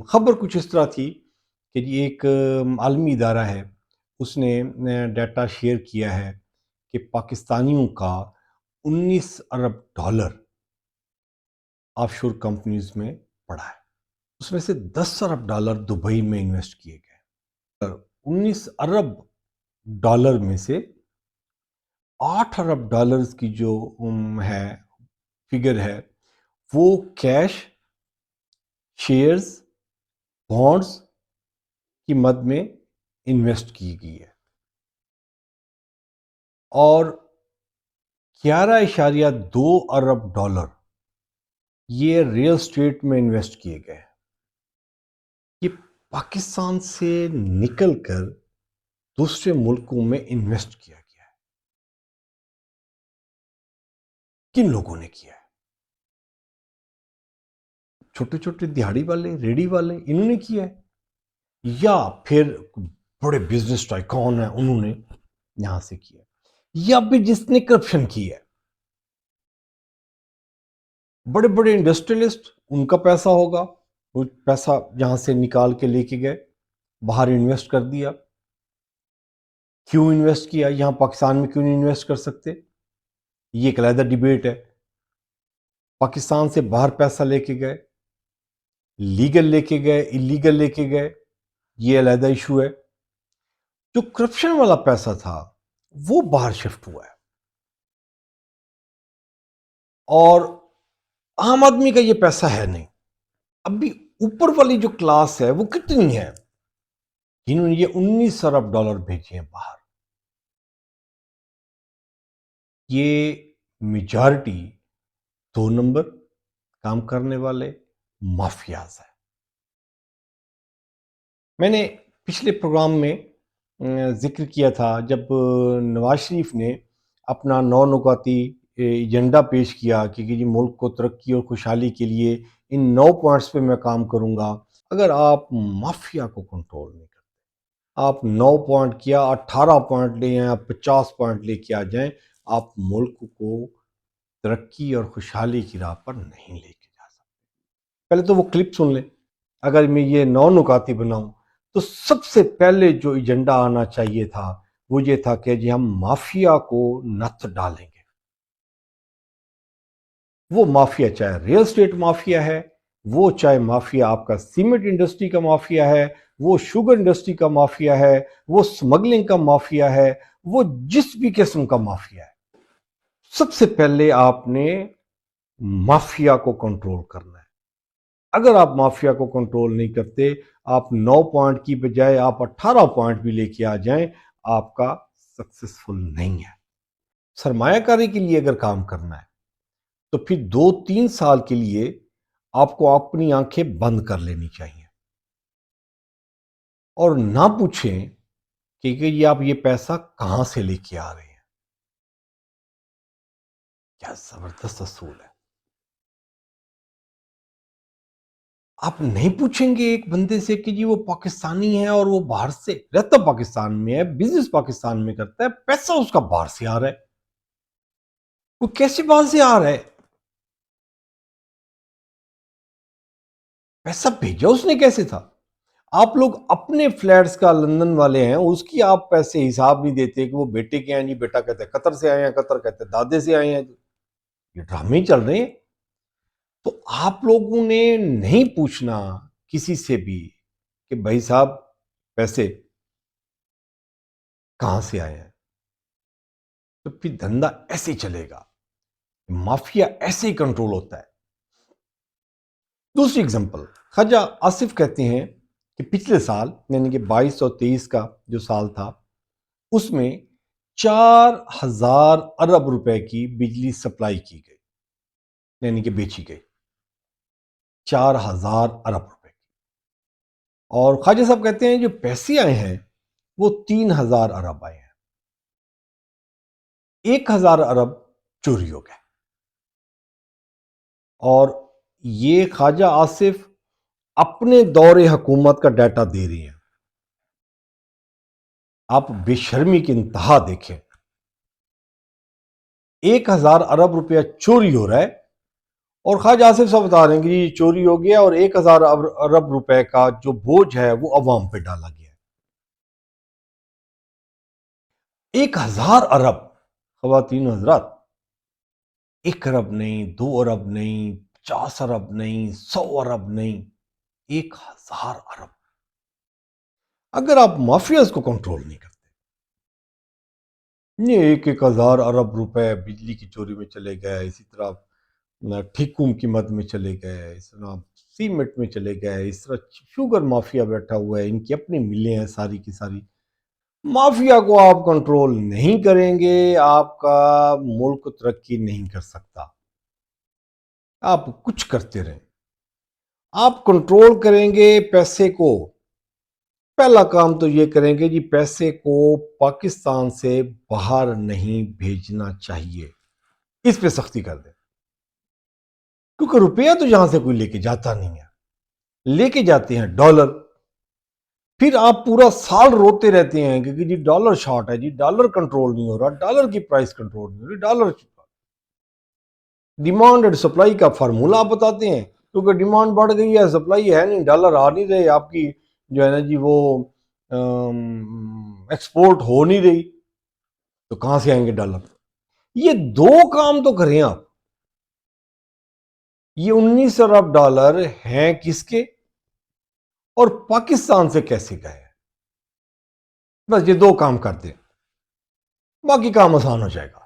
खबर कुछ इस तरह थी कि जी एक आलमी इदारा है, उसने डाटा शेयर किया है कि पाकिस्तानियों का 19 अरब डॉलर ऑफशोर कंपनीज में पड़ा है। उसमें से 10 अरब डॉलर दुबई में इन्वेस्ट किए गए। 19 अरब डॉलर में से 8 अरब डॉलर्स की जो है फिगर है, वो कैश, शेयर्स, बॉन्ड्स की मद में इन्वेस्ट की गई है और 11.2 अरब डॉलर ये रियल स्टेट में इन्वेस्ट किए गए। ये पाकिस्तान से निकलकर दूसरे मुल्कों में इन्वेस्ट किया गया है। किन लोगों ने किया है? छोटे छोटे दिहाड़ी वाले, रेडी वाले, इन्होंने किया है, या फिर बड़े बिजनेस टाइकॉन है उन्होंने यहां से किया, या फिर जिसने करप्शन की है, बड़े बड़े इंडस्ट्रियलिस्ट, उनका पैसा होगा, वो पैसा यहां से निकाल के लेके गए, बाहर इन्वेस्ट कर दिया। क्यों इन्वेस्ट किया? यहां पाकिस्तान में क्यों नहीं इन्वेस्ट कर सकते? ये एक अलग डिबेट है। पाकिस्तान से बाहर पैसा लेके गए, लीगल लेके गए, इलीगल लेके गए, ये अलग इशू है। जो करप्शन वाला पैसा था वो बाहर शिफ्ट हुआ है, और आम आदमी का ये पैसा है नहीं। अभी ऊपर वाली जो क्लास है वो कितनी है जिन्होंने ये 19 अरब डॉलर भेजे हैं बाहर? ये मेजॉरिटी 2 नंबर काम करने वाले माफियाज है। मैंने पिछले प्रोग्राम में जिक्र किया था जब नवाज शरीफ ने अपना 9 नुकाती एजेंडा पेश किया कि जी मुल्क को तरक्की और खुशहाली के लिए इन 9 पॉइंट्स पे मैं काम करूंगा। अगर आप माफिया को कंट्रोल नहीं करते, आप 9 पॉइंट किया 18 पॉइंट ले आए, आप 50 पॉइंट लेके आ जाएं, आप मुल्क को तरक्की और खुशहाली की राह पर नहीं लेके जा सकते। पहले तो वो क्लिप सुन लें। अगर मैं ये 9 नुकाती बनाऊं तो सबसे पहले जो एजेंडा आना चाहिए था वो ये था कि जी हम माफिया को नत्थ डालेंगे। वो माफिया चाहे रियल स्टेट माफिया है, वो चाहे माफिया आपका सीमेंट इंडस्ट्री का माफिया है, वो शुगर इंडस्ट्री का माफिया है, वो स्मगलिंग का माफिया है, वो जिस भी किस्म का माफिया है, सबसे पहले आपने माफिया को कंट्रोल करना है। अगर आप माफिया को कंट्रोल नहीं करते, आप 9 पॉइंट की बजाय आप 18 पॉइंट भी लेके आ जाएं, आपका सक्सेसफुल नहीं है। सरमायाकारी के लिए अगर काम करना है तो फिर 2-3 साल के लिए आपको अपनी आंखें बंद कर लेनी चाहिए और ना पूछें कि ये आप ये पैसा कहां से लेके आ रहे हैं। क्या जबरदस्त असूल है। आप नहीं पूछेंगे एक बंदे से कि जी वो पाकिस्तानी है और वो बाहर से रहता पाकिस्तान में है, बिजनेस पाकिस्तान में करता है, पैसा उसका बाहर से आ रहा है, वो कैसे बाहर से आ रहा है? पैसा भेजा उसने कैसे था? आप लोग अपने फ्लैट्स का लंदन वाले हैं, उसकी आप पैसे हिसाब नहीं देते कि वो बेटे के हैं, जी बेटा कहते हैं कतर से आए हैं, कतर कहते हैं दादे से आए हैं। ये ड्रामे ही चल रहे हैं। तो आप लोगों ने नहीं पूछना किसी से भी कि भाई साहब पैसे कहां से आए हैं, तो फिर धंधा ऐसे ही चलेगा, माफिया ऐसे ही कंट्रोल होता है। दूसरी एग्जांपल, ख्वाजा आसिफ कहते हैं कि पिछले साल यानी कि 22 और 23 का जो साल था उसमें 4,000 अरब रुपए की बिजली सप्लाई की गई, यानी कि बेची गई 4,000 अरब रुपए की। और ख्वाजा साहब कहते हैं जो पैसे आए हैं वो 3,000 अरब आए हैं, 1,000 अरब चोरी हो गए। और ये ख्वाजा आसिफ अपने दौरे हुकूमत का डाटा दे रही हैं। आप बेशर्मी की इंतहा देखें, 1,000 अरब रुपया चोरी हो रहा है और ख्वाजा आसिफ साहब बता रहे हैं कि ये चोरी हो गया और 1000 अरब रुपए का जो बोझ है वो अवाम पे डाला गया। 1000 अरब, खवातीन हजरात, 1 अरब नहीं, 2 अरब नहीं, 50 अरब नहीं, 100 अरब नहीं, 1000 अरब। अगर आप माफियाज को कंट्रोल नहीं करते, ये 1,000 अरब रुपए बिजली की चोरी में चले गए, इसी तरह ठीकूम की मद में चले गए, इस तरह सीमेंट में चले गए, इस तरह शुगर माफिया बैठा हुआ है, इनकी अपनी मिलें हैं सारी की सारी। माफिया को आप कंट्रोल नहीं करेंगे, आपका मुल्क तरक्की नहीं कर सकता। आप कुछ करते रहें, आप कंट्रोल करेंगे पैसे को। पहला काम तो ये करेंगे जी, पैसे को पाकिस्तान से बाहर नहीं भेजना चाहिए, इस पे सख्ती कर दें। क्योंकि रुपया तो यहां से कोई लेके जाता नहीं है, लेके जाते हैं डॉलर। फिर आप पूरा साल रोते रहते हैं कि जी डॉलर शॉर्ट है, जी डॉलर कंट्रोल नहीं हो रहा, डॉलर की प्राइस कंट्रोल नहीं हो रही, डॉलर। डिमांड एंड सप्लाई का फार्मूला आप बताते हैं, क्योंकि डिमांड बढ़ गई है, सप्लाई है नहीं, डॉलर आ नहीं रहे, आपकी जो है ना जी वो एक्सपोर्ट हो नहीं रही, तो कहां से आएंगे डॉलर? ये दो काम तो करें आप। ये 19 अरब डॉलर हैं किसके और पाकिस्तान से कैसे गए? बस ये दो काम कर दें, बाकी काम आसान हो जाएगा।